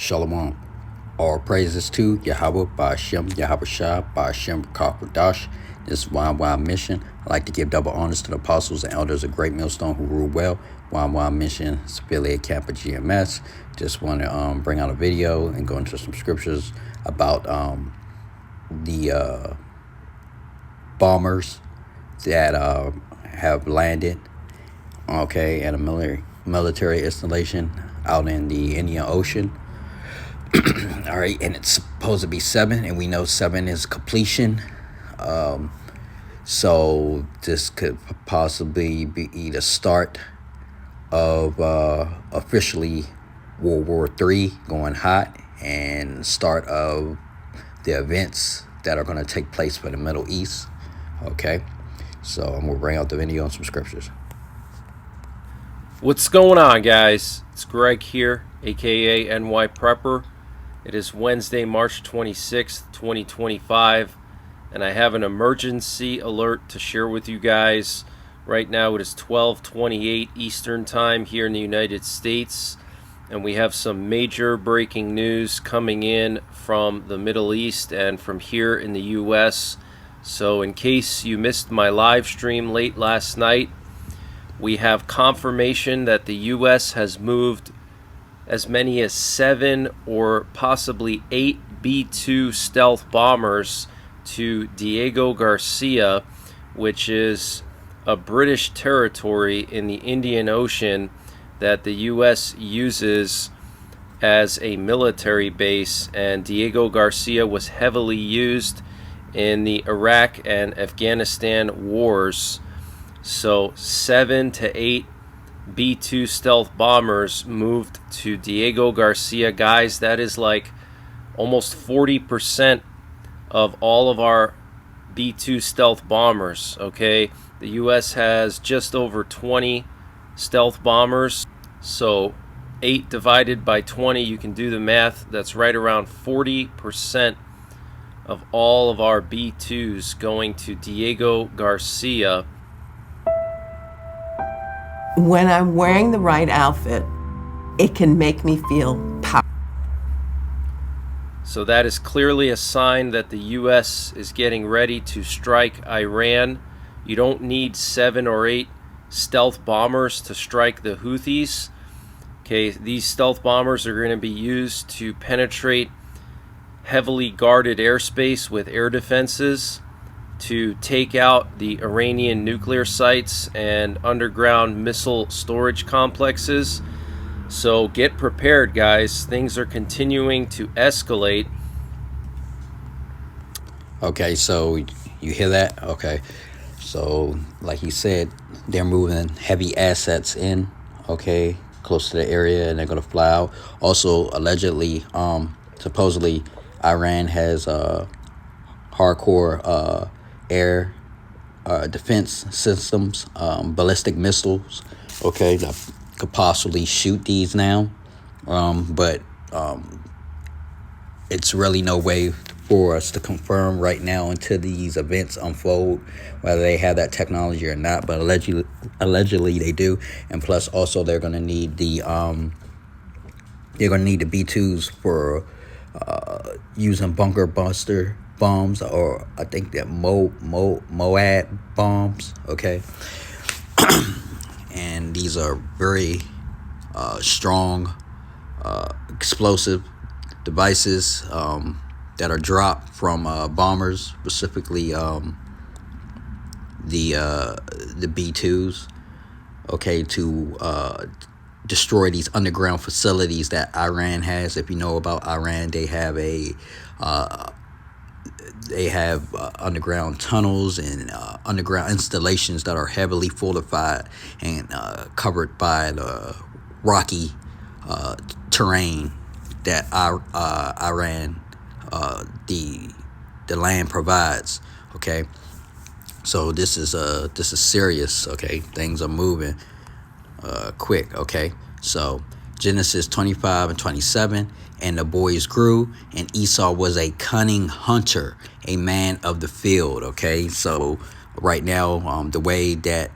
Shalom. All praises to Yahweh Ba'Shem, Yahweh Shah, Ba'Shem Kakwadash. This is YY Mission. I like to give double honors to the apostles and elders of Great Millstone who rule well. YY Mission, affiliate Kappa GMS. Just want to bring out a video and go into some scriptures about the bombers that have landed, okay, at a military installation out in the Indian Ocean. All right, and it's supposed to be 7, and we know 7 is completion. So this could possibly be the start of officially World War III going hot, and start of the events that are going to take place for the Middle East. Okay, so I'm going to bring out the video and some scriptures. What's going on, guys? It's Greg here, aka NY Prepper. It is Wednesday, March 26th, 2025, and I have an emergency alert to share with you guys. Right now it is 12:28 Eastern Time here in the United States, and we have some major breaking news coming in from the Middle East and from here in the US. So in case you missed my live stream late last night, we have confirmation that the US has moved as many as 7 or possibly 8 B-2 stealth bombers to Diego Garcia, which is a British territory in the Indian Ocean that the US uses as a military base. And Diego Garcia was heavily used in the Iraq and Afghanistan wars. So 7 to 8 B-2 stealth bombers moved to Diego Garcia. Guys, that is like almost 40% of all of our B-2 stealth bombers, okay? The US has just over 20 stealth bombers, so 8 divided by 20, you can do the math. That's right around 40% of all of our B-2s going to Diego Garcia. When I'm wearing the right outfit, it can make me feel powerful. So that is clearly a sign that the US is getting ready to strike Iran. You don't need 7 or 8 stealth bombers to strike the Houthis. Okay, these stealth bombers are going to be used to penetrate heavily guarded airspace with air defenses, to take out the Iranian nuclear sites and underground missile storage complexes. So get prepared, guys. Things are continuing to escalate. Okay, so you hear that? Okay, so like he said, they're moving heavy assets in, okay, close to the area, and they're going to fly out. Also, allegedly, supposedly, Iran has hardcore air defense systems, ballistic missiles, okay, that could possibly shoot these now, but it's really no way for us to confirm right now until these events unfold whether they have that technology or not. But allegedly they do, and plus also they're going to need the B-2s for using bunker buster bombs, or I think that Moab bombs, okay. And these are very strong explosive devices that are dropped from bombers, specifically the B-2s, okay, to destroy these underground facilities that Iran has. If you know about Iran, they have underground tunnels and underground installations that are heavily fortified and covered by the rocky terrain that Iran, the land provides. Okay, so this is serious. Okay, things are moving quick. Okay, so Genesis 25 and 27. And the boys grew, and Esau was a cunning hunter, a man of the field. Okay, so right now, the way that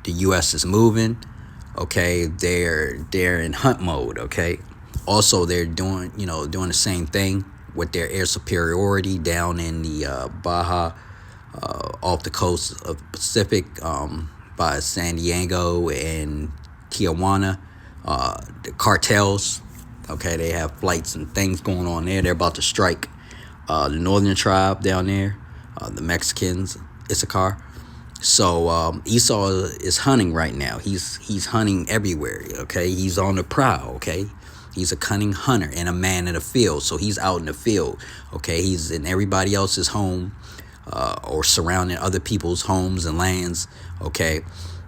the U.S. is moving, okay, they're in hunt mode. Okay, Also, they're doing the same thing with their air superiority down in the Baja, off the coast of the Pacific, by San Diego and Tijuana. The cartels, okay, they have flights and things going on there. They're about to strike the northern tribe down there, the Mexicans, Issachar. So Esau is hunting right now. He's hunting everywhere. Okay, he's on the prowl. Okay, he's a cunning hunter and a man in the field. So he's out in the field. Okay, he's in everybody else's home, or surrounding other people's homes and lands. Okay,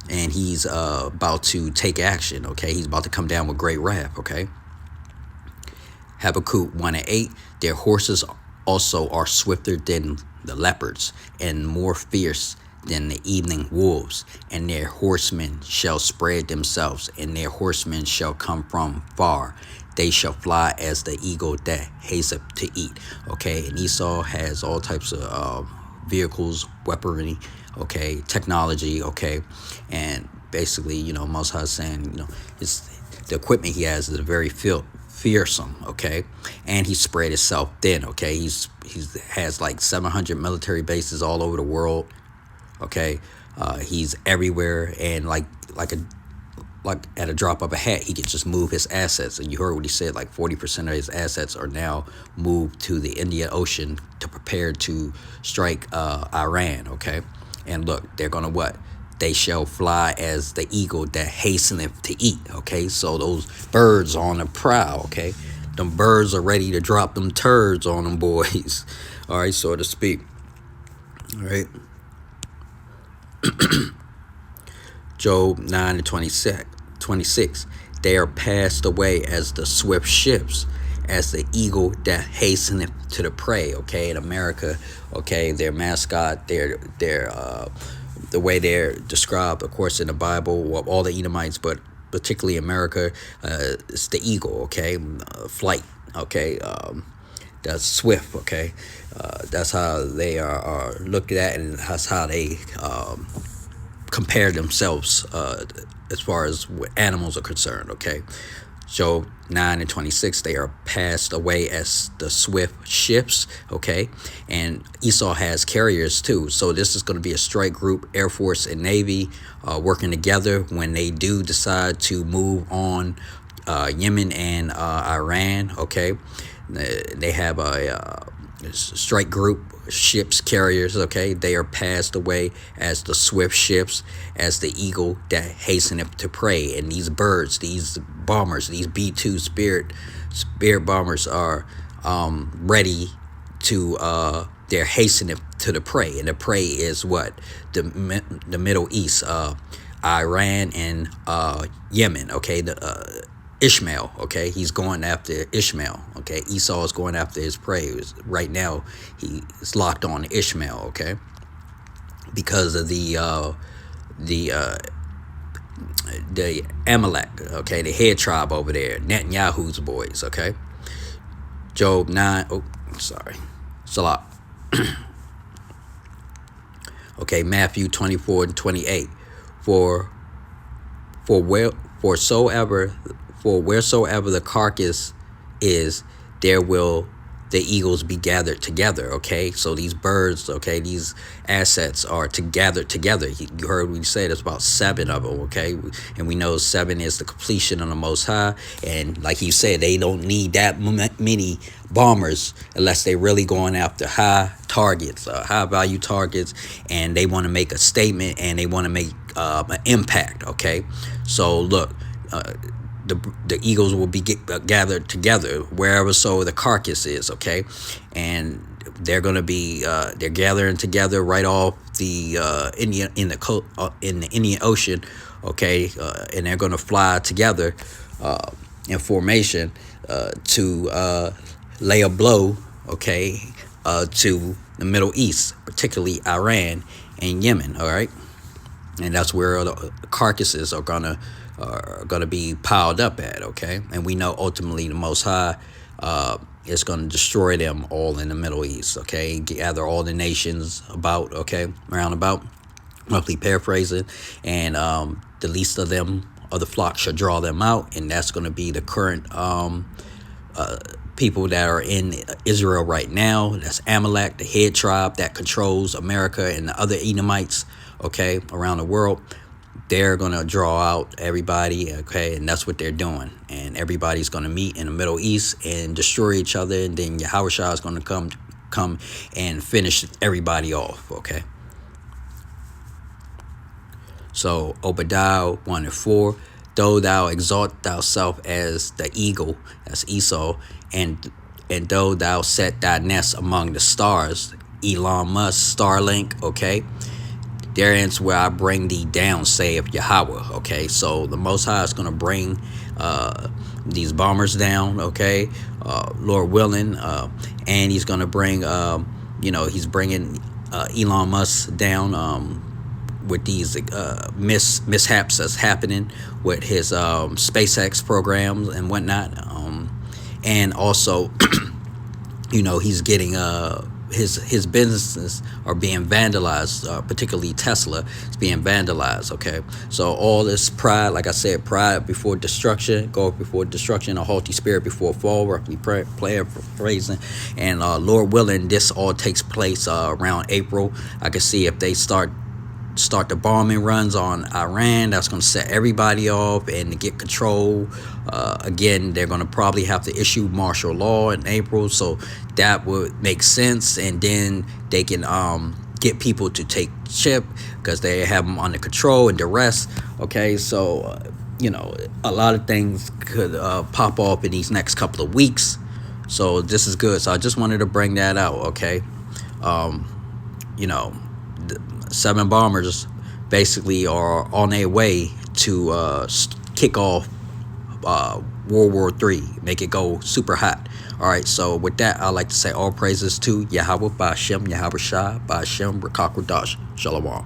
and he's about to take action. Okay, he's about to come down with great wrath. Okay. Habakkuk 1:8. Their horses also are swifter than the leopards and more fierce than the evening wolves, and their horsemen shall spread themselves, and their horsemen shall come from far. They shall fly as the eagle that hasteth to eat. Okay, and Esau has all types of vehicles, weaponry, okay, technology, okay, and basically, Most High is saying, the equipment he has is very fearsome, okay, and he spread himself thin, okay. He's has like 700 military bases all over the world, okay. He's everywhere, and like at a drop of a hat, he can just move his assets. And you heard what he said, like 40% of his assets are now moved to the Indian Ocean to prepare to strike Iran, okay. And look, they're gonna what? They shall fly as the eagle that hasteneth to eat, okay. So those birds on the prowl, okay. Them birds are ready to drop them turds on them boys, all right, so to speak. All right. Job 9:26. They are passed away as the swift ships, as the eagle that hasteneth to the prey. Okay, in America, okay, their mascot, their the way they're described, of course, in the Bible, all the Edomites, but particularly America, it's the eagle. Okay, flight. Okay, that's swift. Okay, that's how they are looked at, and that's how they compare themselves as far as what animals are concerned, okay. Job 9:26, they are passed away as the swift ships, okay. And Esau has carriers too, so this is going to be a strike group, Air Force and Navy, working together when they do decide to move on Yemen and Iran, okay. They have a strike group, ships, carriers, okay. They are passed away as the swift ships, as the eagle that hasteneth to prey. And these birds, these bombers, these B-2 spirit bombers are ready to they're hastening to the prey. And the prey is what? The Middle East, Iran and Yemen, okay. The Ishmael, okay, he's going after Ishmael, okay. Esau is going after his prey. Right now, he is locked on Ishmael, okay, because of the Amalek, okay, the head tribe over there, Netanyahu's boys, okay. Job 9, it's a lot. Okay, Matthew 24:28, for wheresoever the carcass is, there will the eagles be gathered together, okay. So these birds, okay, these assets are to gather together. You heard we say there's about 7 of them, okay, and we know 7 is the completion of the Most High. And like you said, they don't need that many bombers unless they really going after high targets, high value targets, and they want to make a statement and they want to make an impact, okay. So look, the eagles will be gathered together wherever so the carcass is, okay, and they're gonna be they're gathering together right off the in the Indian Ocean, okay, and they're gonna fly together in formation to lay a blow, okay, to the Middle East, particularly Iran and Yemen, all right, and that's where the carcasses are gonna be piled up at, okay. And we know ultimately the Most High is going to destroy them all in the Middle East, okay. Gather all the nations about, okay, round about, roughly paraphrasing, and the least of them of the flock shall draw them out, and that's going to be the current people that are in Israel right now. That's Amalek, the head tribe that controls America and the other Edomites, okay, around the world. They're going to draw out everybody, okay, and that's what they're doing. And everybody's going to meet in the Middle East and destroy each other, and then Yahushua is going to come and finish everybody off, okay? So Obadiah 1 and 4, though thou exalt thyself as the eagle, that's Esau, and though thou set thy nest among the stars, Elon Musk, Starlink, okay? Therein's where I bring thee down, saith Yahweh, okay? So the Most High is going to bring these bombers down, okay? Lord willing, and he's going to bring, he's bringing Elon Musk down with these mishaps that's happening with his SpaceX programs and whatnot. And also, he's getting his businesses are being vandalized, particularly Tesla is being vandalized, okay? So all this pride, like I said, pride before destruction, go before destruction, a haughty spirit before fall, roughly praising. And Lord willing, this all takes place around April. I can see if they start the bombing runs on Iran, that's going to set everybody off and to get control. Again, they're going to probably have to issue martial law in April, so that would make sense. And then they can get people to take chip because they have them under control and duress. Okay, so a lot of things could pop off in these next couple of weeks. So this is good. So I just wanted to bring that out. Okay, 7 bombers basically are on their way to kick off World War III, make it go super hot. All right, so with that, I'd like to say all praises to Yahweh, Ba'ashem, Yahweh Shah, Ba'ashem, Rakakwadash, Shalom.